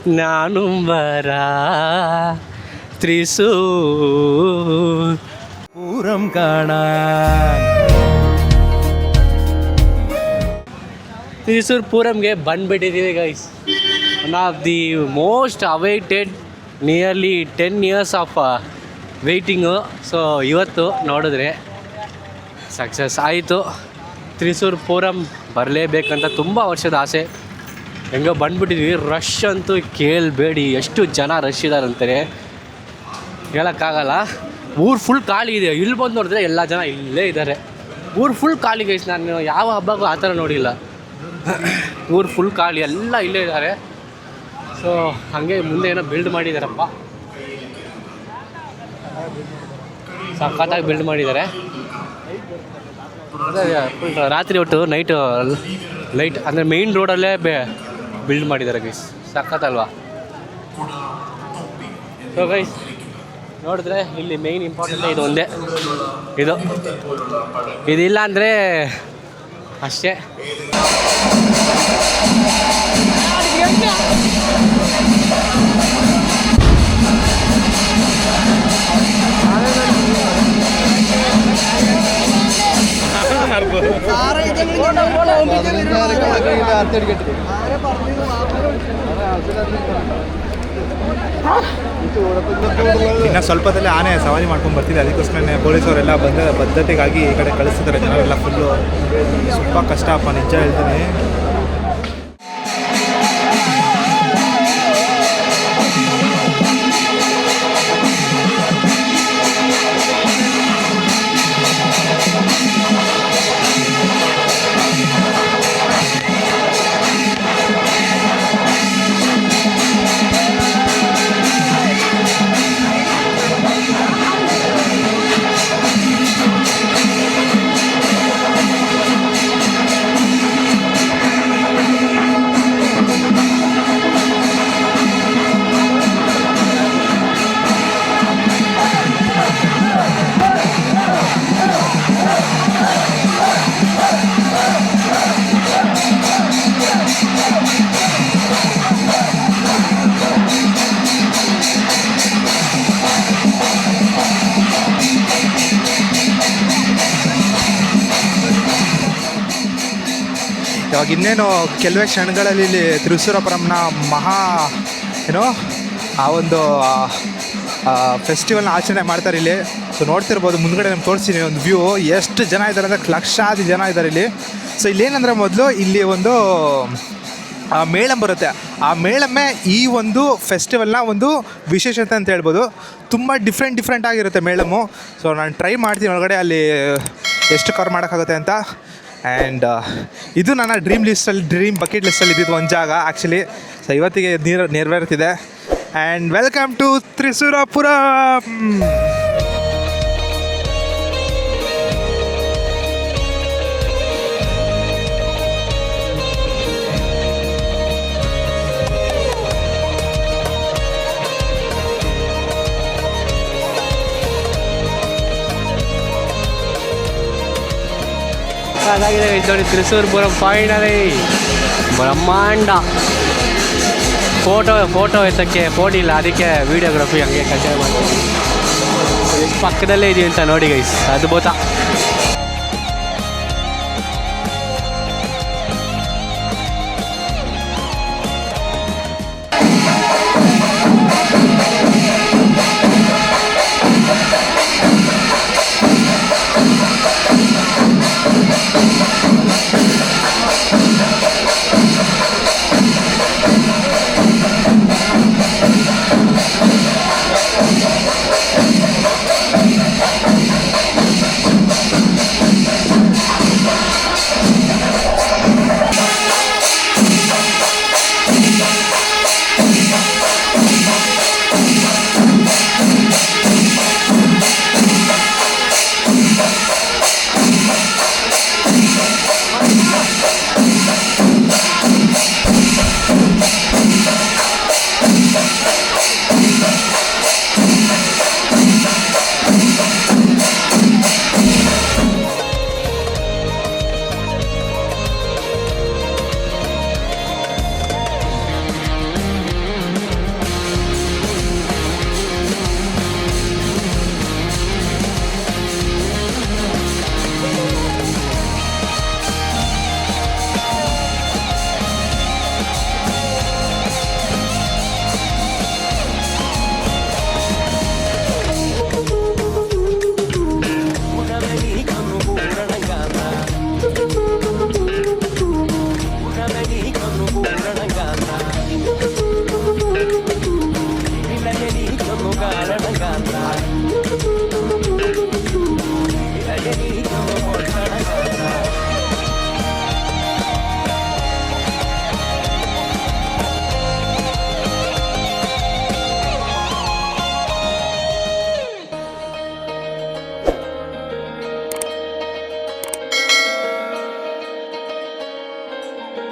ನಾನು ಬರ ತ್ರಿಸೂರ್ ಪೂರಂ ಕಾಣ. ತ್ರಿಸೂರ್ ಪೂರಂಗೆ ಬಂದುಬಿಟ್ಟಿದ್ದೀವಿ guys. One of the most awaited nearly 10 years of waiting. So ಇವತ್ತು ನೋಡಿದ್ರೆ ಸಕ್ಸಸ್ ಆಯಿತು. ತ್ರಿಸೂರ್ ಪೂರಂ ಬರಲೇಬೇಕಂತ ತುಂಬ ವರ್ಷದ ಆಸೆ. ಹೆಂಗೋ ಬಂದುಬಿಟ್ಟಿದ್ವಿ. ರಶ್ ಅಂತೂ ಕೇಳಬೇಡಿ, ಎಷ್ಟು ಜನ ರಶ್ ಇದ್ದಾರೆ ಅಂತಾರೆ ಹೇಳೋಕ್ಕಾಗಲ್ಲ. ಊರು ಫುಲ್ ಖಾಲಿ ಇದೆ. ಇಲ್ಲಿ ಬಂದು ನೋಡಿದ್ರೆ ಎಲ್ಲ ಜನ ಇಲ್ಲೇ ಇದ್ದಾರೆ. ಊರು ಫುಲ್ ಖಾಲಿ ಗೈಸ್. ನಾನು ಯಾವ ಹಬ್ಬಕ್ಕೂ ಆ ಥರ ನೋಡಿಲ್ಲ. ಊರು ಫುಲ್ ಖಾಲಿ, ಎಲ್ಲ ಇಲ್ಲೇ ಇದ್ದಾರೆ. ಸೊ ಹಾಗೆ ಮುಂದೆ ಏನೋ ಬಿಲ್ಡ್ ಮಾಡಿದ್ದಾರಪ್ಪ, ಸಖತ್ತಾಗಿ ಬಿಲ್ಡ್ ಮಾಡಿದ್ದಾರೆ. ಫುಲ್ ರಾತ್ರಿ ಹೊತ್ತು ನೈಟು ಲೈಟ್ ಅಂದರೆ ಮೇಯ್ನ್ ರೋಡಲ್ಲೇ ಬಿಲ್ಡ್ ಮಾಡಿದ್ದಾರೆ ಗೈಸ್. ಸಖತ್ತಲ್ವಾ? ಸೊ ಗೈಸ್ ನೋಡಿದ್ರೆ ಇಲ್ಲಿ ಮೇಯ್ನ್ ಇಂಪಾರ್ಟೆಂಟ್ ಇದು ಒಂದೇ. ಇದಿಲ್ಲ ಅಂದರೆ ಅಷ್ಟೇ. ಇನ್ನು ಸ್ವಲ್ಪದಲ್ಲೇ ಆನೆ ಸವಾರಿ ಮಾಡ್ಕೊಂಡು ಬರ್ತಿದೆ. ಅದಕ್ಕೋಸ್ಕರ ಪೊಲೀಸವರೆಲ್ಲ ಬದ್ಧತೆಗಾಗಿ ಈ ಕಡೆ ಕಳಿಸ್ತಿದ್ದಾರೆ. ಜನರೆಲ್ಲ ಫುಲ್ಲು ಸ್ವಲ್ಪ ಕಷ್ಟ ಅಪ್ಪ, ನಿಜ ಹೇಳ್ತೀನಿ. ಇವಾಗ ಇನ್ನೇನು ಕೆಲವೇ ಕ್ಷಣಗಳಲ್ಲಿ ಇಲ್ಲಿ ತ್ರಿಸೂರ ಪೂರಂನ ಆ ಒಂದು ಫೆಸ್ಟಿವಲ್ನ ಆಚರಣೆ ಮಾಡ್ತಾರೆ ಇಲ್ಲಿ. ಸೊ ನೋಡ್ತಿರ್ಬೋದು ಮುಂದ್ಗಡೆ ನಮ್ಗೆ ತೋರಿಸ್ತೀನಿ ಒಂದು ವ್ಯೂ. ಎಷ್ಟು ಜನ ಇದ್ದಾರೆ ಅಂದರೆ ಲಕ್ಷಾದಿ ಜನ ಇದ್ದಾರೆ ಇಲ್ಲಿ. ಸೊ ಇಲ್ಲೇನಂದರೆ ಮೊದಲು ಇಲ್ಲಿ ಒಂದು ಮೇಳಂ ಬರುತ್ತೆ. ಆ ಮೇಳಮ್ಮೆ ಈ ಒಂದು ಫೆಸ್ಟಿವಲ್ನ ಒಂದು ವಿಶೇಷತೆ ಅಂತ ಹೇಳ್ಬೋದು. ತುಂಬ ಡಿಫ್ರೆಂಟ್ ಆಗಿರುತ್ತೆ ಮೇಳಮು. ಸೊ ನಾನು ಟ್ರೈ ಮಾಡ್ತೀನಿ ಒಳಗಡೆ ಅಲ್ಲಿ ಎಷ್ಟು ಕವರ್ ಮಾಡೋಕ್ಕಾಗುತ್ತೆ ಅಂತ. ಆ್ಯಂಡ್ ಇದು ನನ್ನ ಡ್ರೀಮ್ ಬಕೆಟ್ ಲಿಸ್ಟಲ್ಲಿ ಇದ್ದಿದ್ದು ಒಂದು ಜಾಗ ಆ್ಯಕ್ಚುಲಿ. ಸೊ ಇವತ್ತಿಗೆ ನೆರವೇರ್ತಿದೆ. And welcome to Thrissur Pooram. ಅದಾಗಿದೆ ನೋಡಿ ತ್ರಿಸೂರ್ ಪೂರಂ ಫೈನಲಿ ಬ್ರಹ್ಮಾಂಡ. ಫೋಟೋ ಎತ್ತಕ್ಕೆ ಫೋನ್ ಇಲ್ಲ, ಅದಕ್ಕೆ ವೀಡಿಯೋಗ್ರಫಿ ಹಂಗೆ ಕಂಟಿನ್ಯೂ ಮಾಡ್ತೀವಿ. ಪಕ್ಕದಲ್ಲೇ ಇದೀವಿ ಅಂತ ನೋಡಿ ಗೈಸ್, ಅದ್ಭುತ.